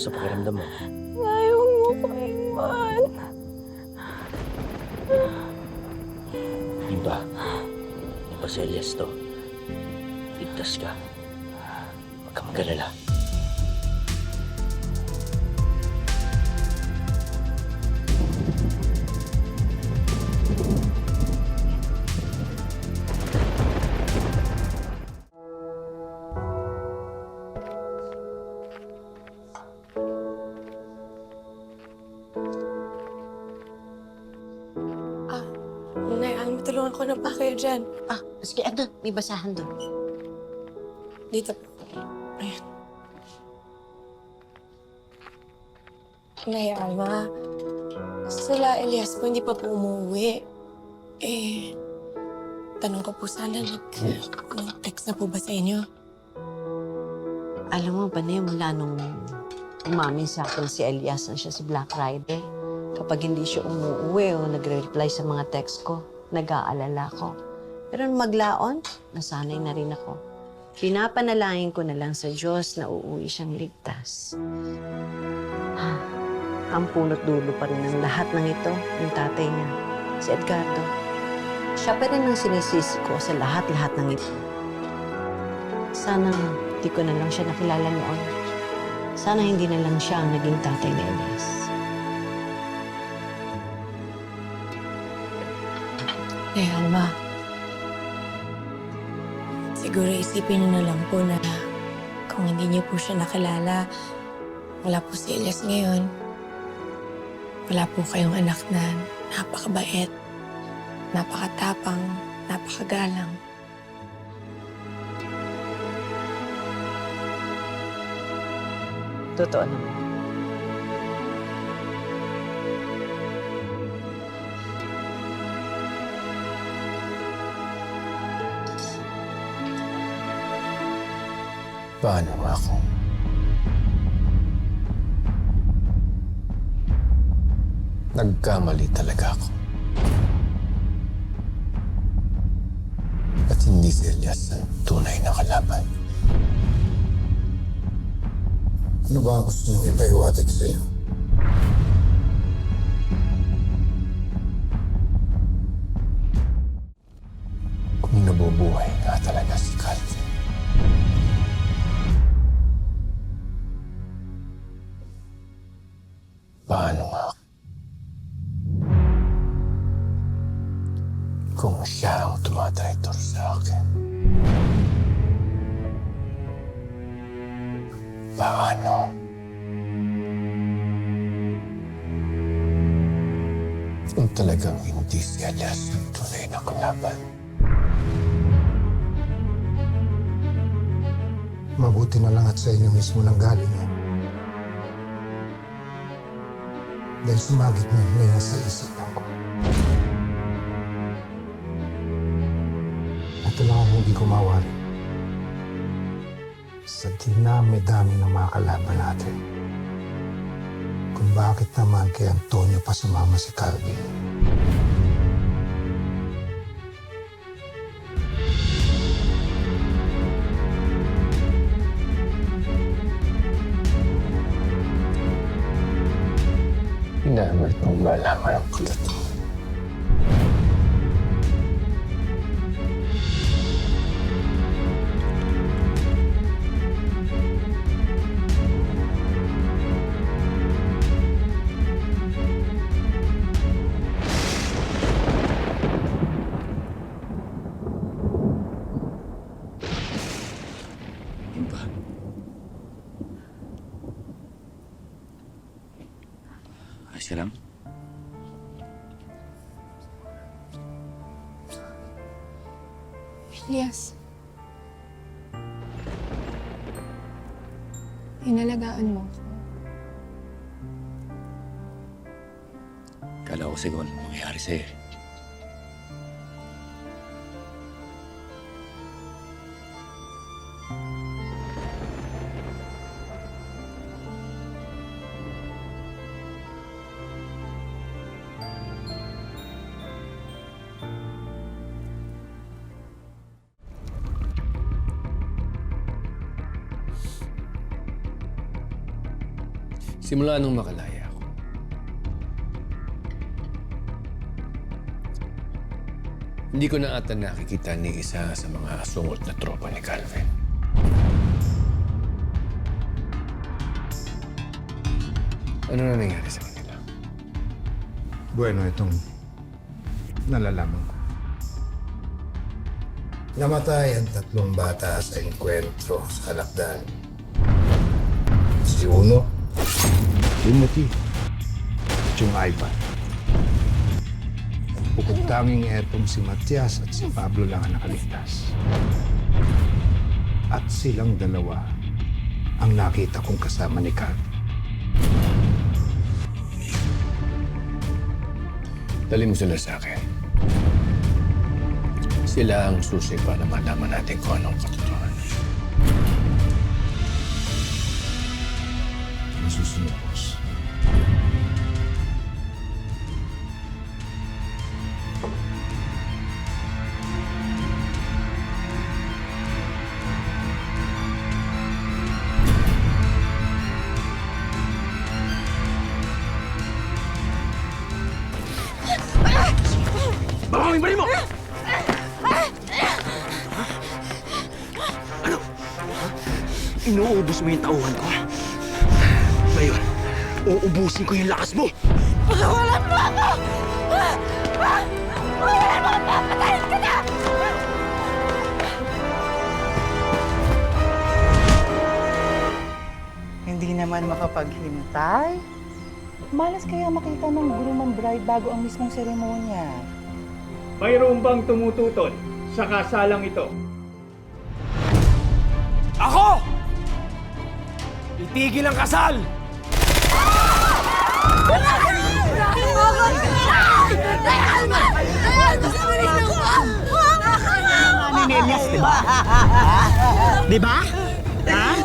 Kamusta pakiramdam mo? Ayaw mo ko, Iman. Di ba? Di ba si Elias to? Ligtas ka. Huwag kang mag-alala. Nay, alam mo, tulungan ko na pa kayo dyan. Sige, andun. May basahan doon. Dito po. Ayan. Nay, Alma, sila Elias po, hindi pa po umuwi. Tanong ko po sana, nag-text na po ba sa inyo? Alam mo ba na mula nung umamin sa akin si Elias na siya si Black Rider, kapag hindi siya umuwi o nagre-reply sa mga text ko, nag-aalala ko. Pero nung maglaon, nasanay na rin ako. Pinapanalangin ko na lang sa Diyos na uuwi siyang ligtas. Ang punot dulo pa rin ng lahat ng ito, yung tatay niya, si Edgardo. Siya pa rin ang sinisisi ko sa lahat-lahat ng ito. Sana hindi ko na lang siya nakilala noon. Sana hindi na lang siya ang naging tatay ni Elias. Nay, Alma, siguro isipin niyo na lang po na kung hindi niyo po siya nakilala, wala po si Elias ngayon. Wala po kayong anak na napakabait, napakatapang, napakagalang. Totoo naman. Paano nga ako? Nagkamali talaga ako. At hindi si Elias ang tunay na kalaban. Ano ba ang gusto niyong ipaiwatig sa'yo? Kung nabubuhay nga talaga si Calvin. Paano nga? Kung siya ang tumatraitor sa akin. Paano? Kung talagang hindi si Elias ang tunay na kalaban. Mabuti na lang at sa inyo mismo nang galing yan. Dahil sumagit na ngayon sa isipan ko. Ito lang ang hindi ko mawari. Sa dinami-dami ng mga kalaban natin. Kung bakit naman kay Antonio pa sumama si Calvin. Dapat mong malaman ang katotohanan. Yun ba? Ayos ka lang? Elias. Inalagaan mo ako. Kala ko siguro anong mangyayari sa'yo. Simula nung makalaya ako, hindi ko na ata nakikita ni isa sa mga sungot na tropa ni Calvin. Ano na nangyari sa kanila? Bueno, itong nalalaman ko. Namatay ang 3 bata sa enkwentro sa Alakdan. Si Uno, Timothy, at yung Ivan. Bukod tanging etong si Matias at si Pablo lang ang nakaligtas. At silang dalawa ang nakita kong kasama ni Carl. Dali mo sila sa akin. Sila ang susi para malaman natin kung anong katotohanan. Masusunod, boss. Baka may mo! Ano? Inuubos mo yung tauhan ko. Ngayon, uubusin ko yung lakas mo. Pakawalan mo ako! Pakawalan mo! Papatayin ka na! Hindi naman makapaghintay. Malas kaya makita ng groom ang bride bago ang mismong seremonya. Mayroon bang tumututol sa kasalang ito? Ako! Itigil ang kasal! Ni Elias, di ba? Di ba? Ha?